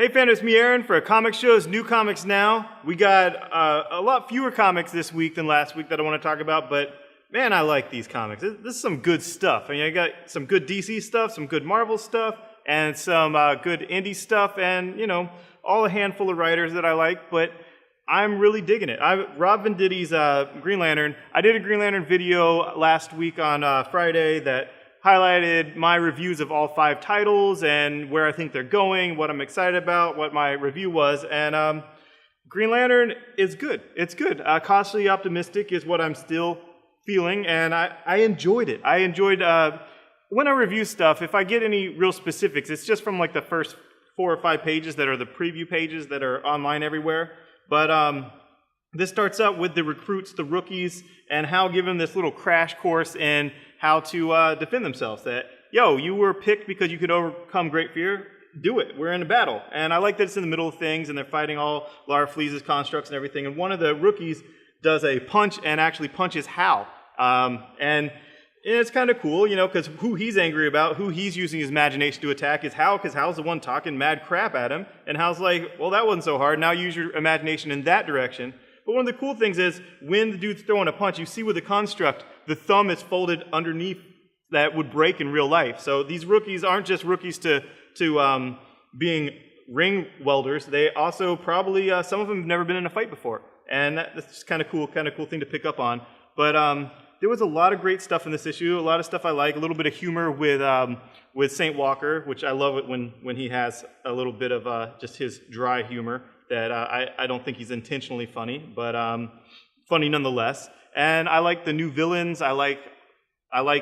Hey fans, it's me Aaron for Comic Show's New Comics Now. We got a lot fewer comics this week than last week that I want to talk about, but man, I like these comics. This is some good stuff. I mean, I got some good DC stuff, some good Marvel stuff, and some good indie stuff, and, you know, all a handful of writers that I like, but I'm really digging it. Rob Venditti's Green Lantern. I did a Green Lantern video last week on Friday that highlighted my reviews of all 5 titles and where I think they're going, what I'm excited about, what my review was, and Green Lantern is good. It's good. Cautiously optimistic is what I'm still feeling, and I enjoyed it. I enjoyed, when I review stuff, if I get any real specifics, it's just from like the first 4 or 5 pages that are the preview pages that are online everywhere. But this starts out with the recruits, the rookies, and how given this little crash course in how to defend themselves. That, yo, you were picked because you could overcome great fear. Do it. We're in a battle. And I like that it's in the middle of things, and they're fighting all Larfleeze's constructs and everything. And one of the rookies does a punch and actually punches Hal. And it's kind of cool, you know, because who he's angry about, who he's using his imagination to attack is Hal, because Hal's the one talking mad crap at him. And Hal's like, well, that wasn't so hard. Now use your imagination in that direction. But one of the cool things is when the dude's throwing a punch, you see with the construct, the thumb is folded underneath that would break in real life. So these rookies aren't just rookies to being ring welders. They also probably, some of them have never been in a fight before. And that's just kind of cool thing to pick up on. But there was a lot of great stuff in this issue, a lot of stuff I like, a little bit of humor with Saint Walker, which I love it when he has a little bit of just his dry humor that I don't think he's intentionally funny, but funny nonetheless. And I like the new villains. I like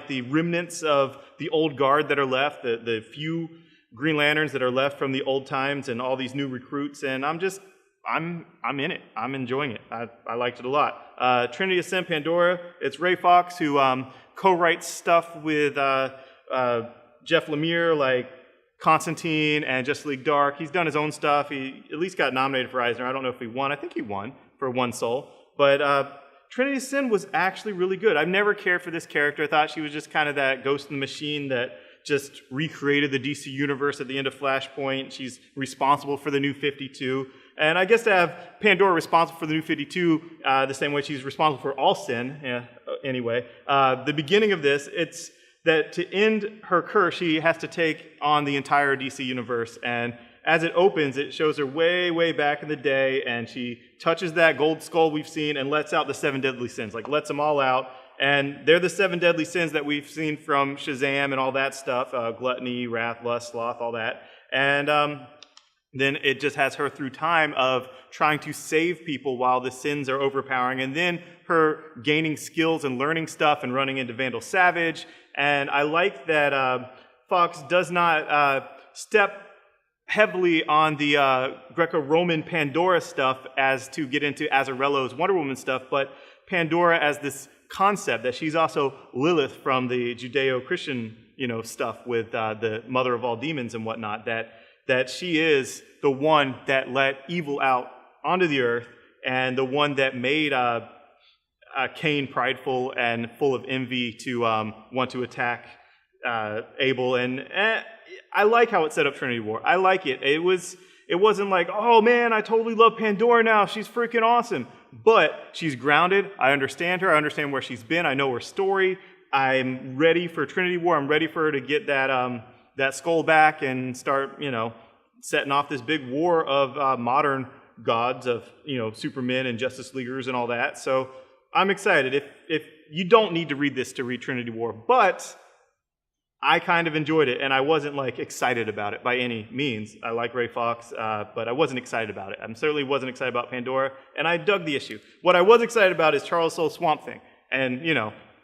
the remnants of the old guard that are left, the few Green Lanterns that are left from the old times, and all these new recruits. And I'm in it. I'm enjoying it. I liked it a lot. Trinity Ascension, Pandora. It's Ray Fawkes who co-writes stuff with Jeff Lemire, like Constantine and Justice League Dark. He's done his own stuff. He at least got nominated for Eisner. I don't know if he won. I think he won for One Soul. But Trinity Sin was actually really good. I've never cared for this character. I thought she was just kind of that ghost in the machine that just recreated the DC universe at the end of Flashpoint. She's responsible for the New 52. And I guess to have Pandora responsible for the New 52 the same way she's responsible for all sin, anyway, the beginning of this, it's that to end her curse, she has to take on the entire DC universe. And as it opens, it shows her way, way back in the day, and she touches that gold skull we've seen and lets out the 7 deadly sins, like lets them all out. And they're the 7 deadly sins that we've seen from Shazam and all that stuff, gluttony, wrath, lust, sloth, all that. And then it just has her through time of trying to save people while the sins are overpowering, and then her gaining skills and learning stuff and running into Vandal Savage. And I like that Fawkes does not step heavily on the Greco-Roman Pandora stuff as to get into Azzarello's Wonder Woman stuff, but Pandora as this concept that she's also Lilith from the Judeo-Christian, stuff with the mother of all demons and whatnot, that she is the one that let evil out onto the earth and the one that made Cain prideful and full of envy to want to attack Abel. And I like how it set up Trinity War. I like it. It wasn't like, oh man, I totally love Pandora now. She's freaking awesome. But she's grounded. I understand her. I understand where she's been. I know her story. I'm ready for Trinity War. I'm ready for her to get that skull back and start, setting off this big war of modern gods of, Supermen and Justice Leaguers and all that. So I'm excited. If you don't need to read this to read Trinity War, but I kind of enjoyed it, and I wasn't excited about it by any means. I like Ray Fawkes, but I wasn't excited about it. I certainly wasn't excited about Pandora, and I dug the issue. What I was excited about is Charles Soule's Swamp Thing, and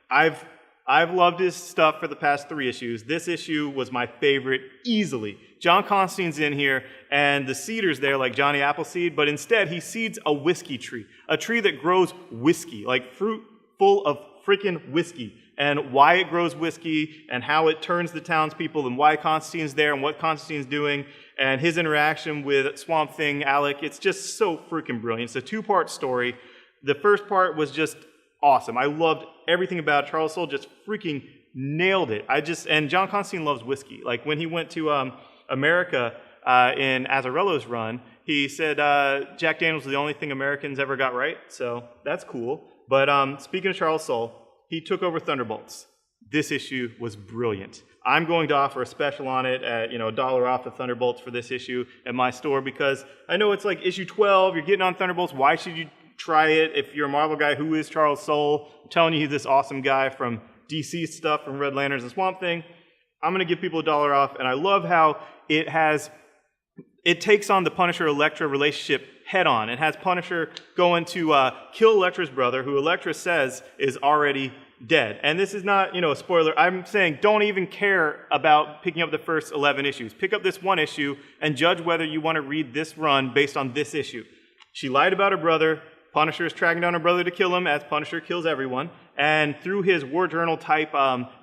I've loved his stuff for the past 3 issues. This issue was my favorite easily. John Constantine's in here, and the seeder's there like Johnny Appleseed, but instead he seeds a whiskey tree, a tree that grows whiskey, like fruit full of freaking whiskey, and why it grows whiskey, and how it turns the townspeople, and why Constantine's there, and what Constantine's doing, and his interaction with Swamp Thing, Alec. It's just so freaking brilliant. It's a 2-part story. The first part was just awesome. I loved everything about it. Charles Soule just freaking nailed it. And John Constantine loves whiskey. Like when he went to America, in Azzarello's run. He said Jack Daniels is the only thing Americans ever got right, so that's cool. But speaking of Charles Soule, he took over Thunderbolts. This issue was brilliant. I'm going to offer a special on it at $1 off the Thunderbolts for this issue at my store because I know it's like issue 12, you're getting on Thunderbolts, why should you try it if you're a Marvel guy? Who is Charles Soule? I'm telling you he's this awesome guy from DC stuff, from Red Lanterns and Swamp Thing. I'm going to give people $1 off, and I love how it takes on the Punisher-Elektra relationship head-on. It has Punisher going to kill Elektra's brother, who Elektra says is already dead. And this is not, a spoiler. I'm saying don't even care about picking up the first 11 issues. Pick up this one issue and judge whether you want to read this run based on this issue. She lied about her brother. Punisher is tracking down her brother to kill him, as Punisher kills everyone. And through his war journal type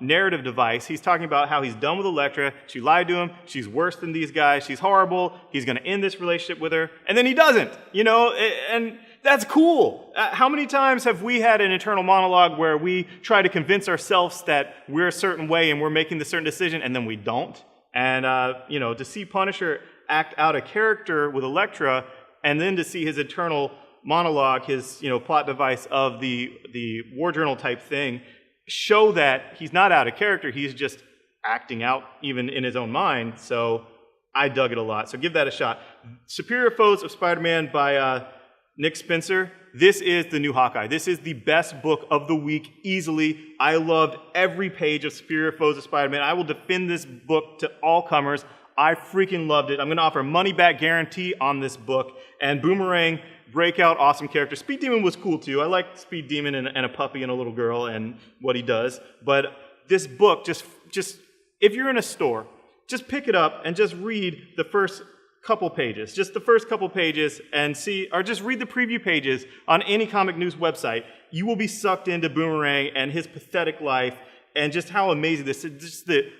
narrative device, he's talking about how he's done with Elektra. She lied to him. She's worse than these guys. She's horrible. He's going to end this relationship with her. And then he doesn't, and that's cool. How many times have we had an internal monologue where we try to convince ourselves that we're a certain way and we're making the certain decision, and then we don't? And, to see Punisher act out a character with Elektra, and then to see his internal monologue, his plot device of the war journal type thing, show that he's not out of character, he's just acting out even in his own mind. So I dug it a lot. So give that a shot. Superior Foes of Spider-Man by Nick Spencer. This is the new Hawkeye. This is the best book of the week, easily. I loved every page of Superior Foes of Spider-Man. I will defend this book to all comers. I freaking loved it. I'm going to offer a money-back guarantee on this book. And Boomerang, breakout, awesome character. Speed Demon was cool too. I liked Speed Demon and a puppy and a little girl and what he does. But this book, just if you're in a store, just pick it up and just read the first couple pages. Just the first couple pages and see, or just read the preview pages on any comic news website. You will be sucked into Boomerang and his pathetic life and just how amazing this is, just the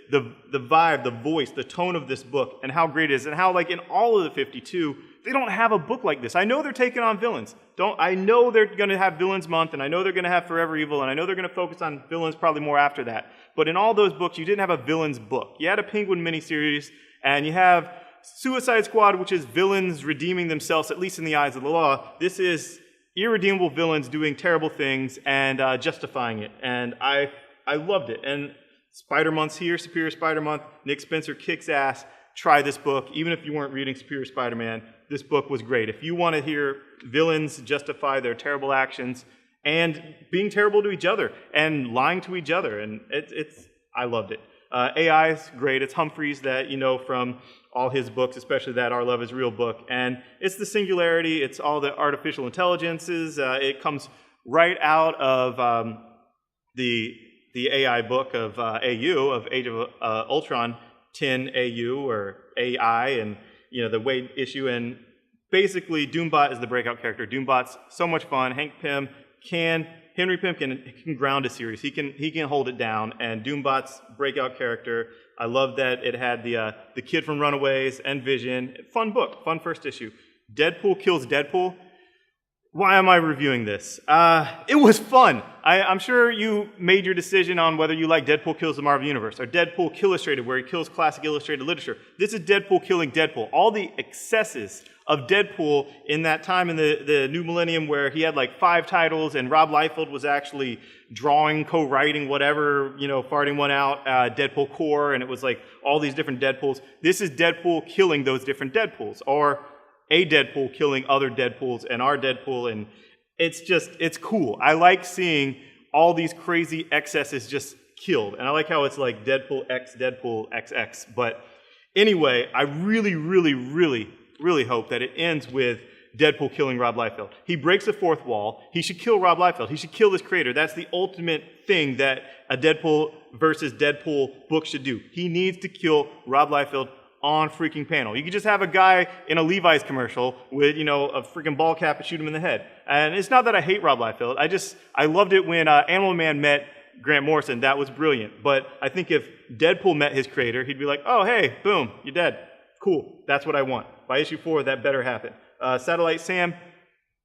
vibe, the voice, the tone of this book, and how great it is, and how, like, in all of the 52, they don't have a book like this. I know they're taking on villains. I know they're going to have Villains Month, and I know they're going to have Forever Evil, and I know they're going to focus on villains probably more after that. But in all those books, you didn't have a villains book. You had a Penguin miniseries, and you have Suicide Squad, which is villains redeeming themselves, at least in the eyes of the law. This is irredeemable villains doing terrible things and justifying it. And I loved it. And Spider-Month's here, Superior Spider-Month. Nick Spencer kicks ass. Try this book. Even if you weren't reading Superior Spider-Man, this book was great. If you want to hear villains justify their terrible actions and being terrible to each other and lying to each other, and I loved it. AI is great. It's Humphreys that you know from all his books, especially that Our Love is Real book. And it's the singularity. It's all the artificial intelligences. It comes right out of the AI book of AU, of Age of Ultron 10 AU or AI, and the Wade issue. And basically, Doombot is the breakout character. Doombot's so much fun. Henry Pym can ground a series. He can hold it down. And Doombot's breakout character, I love that it had the kid from Runaways and Vision. Fun book, fun first issue. Deadpool kills Deadpool. Why am I reviewing this? It was fun. I'm sure you made your decision on whether you like Deadpool Kills the Marvel Universe or Deadpool Killustrated, where he kills classic illustrated literature. This is Deadpool killing Deadpool. All the excesses of Deadpool in that time in the new millennium where he had like 5 titles and Rob Liefeld was actually drawing, co-writing, whatever, farting one out, Deadpool Core, and it was like all these different Deadpools. This is Deadpool killing those different Deadpools, or a Deadpool killing other Deadpools and our Deadpool, and it's cool. I like seeing all these crazy excesses just killed, and I like how it's like Deadpool X, Deadpool XX. But anyway, I really, really, really, really hope that it ends with Deadpool killing Rob Liefeld. He breaks the fourth wall. He should kill Rob Liefeld. He should kill this creator. That's the ultimate thing that a Deadpool versus Deadpool book should do. He needs to kill Rob Liefeld on freaking panel. You could just have a guy in a Levi's commercial with, a freaking ball cap and shoot him in the head. And it's not that I hate Rob Liefeld. I loved it when Animal Man met Grant Morrison. That was brilliant. But I think if Deadpool met his creator, he'd be like, oh, hey, boom, you're dead. Cool. That's what I want. By issue 4, that better happen. Satellite Sam,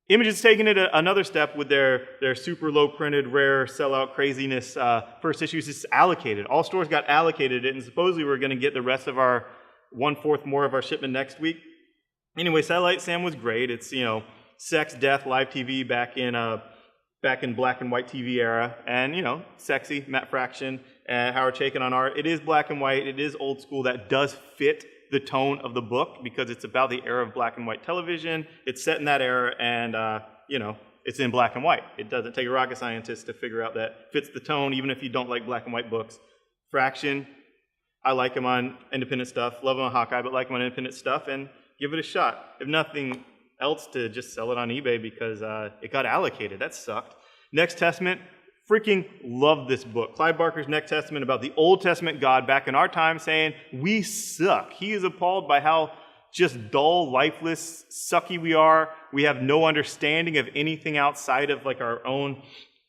Image is taking it another step with their super low printed, rare sellout craziness. First issue is just allocated. All stores got allocated it, and supposedly we're going to get the rest of our 1/4 more of our shipment next week. Anyway, Satellite Sam was great. It's, you know, sex, death, live TV back in black and white TV era, and, you know, sexy, Matt Fraction, Howard Chaykin on art. It is black and white. It is old school. That does fit the tone of the book because it's about the era of black and white television. It's set in that era, and, you know, it's in black and white. It doesn't take a rocket scientist to figure out that fits the tone, even if you don't like black and white books. Fraction, I like him on independent stuff, love him on Hawkeye, but like him on independent stuff, and give it a shot. If nothing else, to just sell it on eBay because it got allocated. That sucked. Next Testament, freaking love this book. Clive Barker's Next Testament about the Old Testament God back in our time saying, we suck. He is appalled by how just dull, lifeless, sucky we are. We have no understanding of anything outside of like our own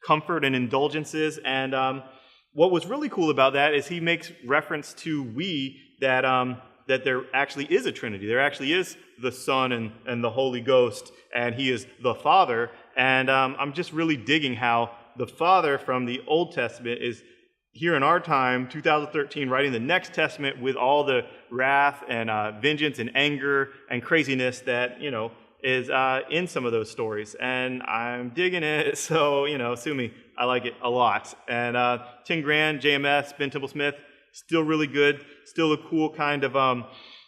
comfort and indulgences. And what was really cool about that is he makes reference to that there actually is a Trinity. There actually is the Son and the Holy Ghost, and he is the Father. And I'm just really digging how the Father from the Old Testament is here in our time, 2013, writing the Next Testament with all the wrath and vengeance and anger and craziness that, you know, is in some of those stories. And I'm digging it, so, you know, sue me. I like it a lot. And 10 grand, JMS, Ben Temple-Smith, still really good. Still a cool kind of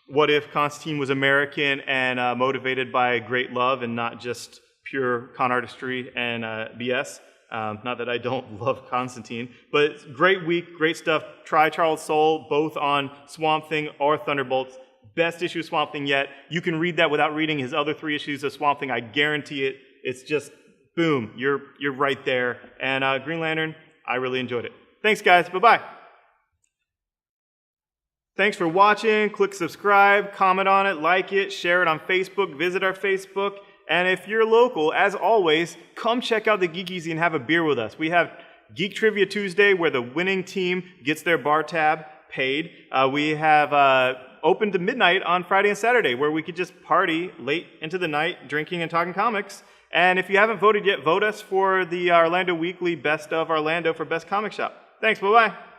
what if Constantine was American and motivated by great love and not just pure con artistry and BS. Not that I don't love Constantine, but great week, great stuff. Try Charles Soule, both on Swamp Thing or Thunderbolts. Best issue of Swamp Thing yet. You can read that without reading his other 3 issues of Swamp Thing. I guarantee it. It's just, boom, you're right there. And Green Lantern, I really enjoyed it. Thanks, guys. Bye-bye. Thanks for watching. Click subscribe, comment on it, like it, share it on Facebook, visit our Facebook. And if you're local, as always, come check out the Geekies and have a beer with us. We have Geek Trivia Tuesday where the winning team gets their bar tab paid. We have open to midnight on Friday and Saturday where we could just party late into the night, drinking and talking comics. And if you haven't voted yet, vote us for the Orlando Weekly Best of Orlando for Best Comic Shop. Thanks, bye-bye.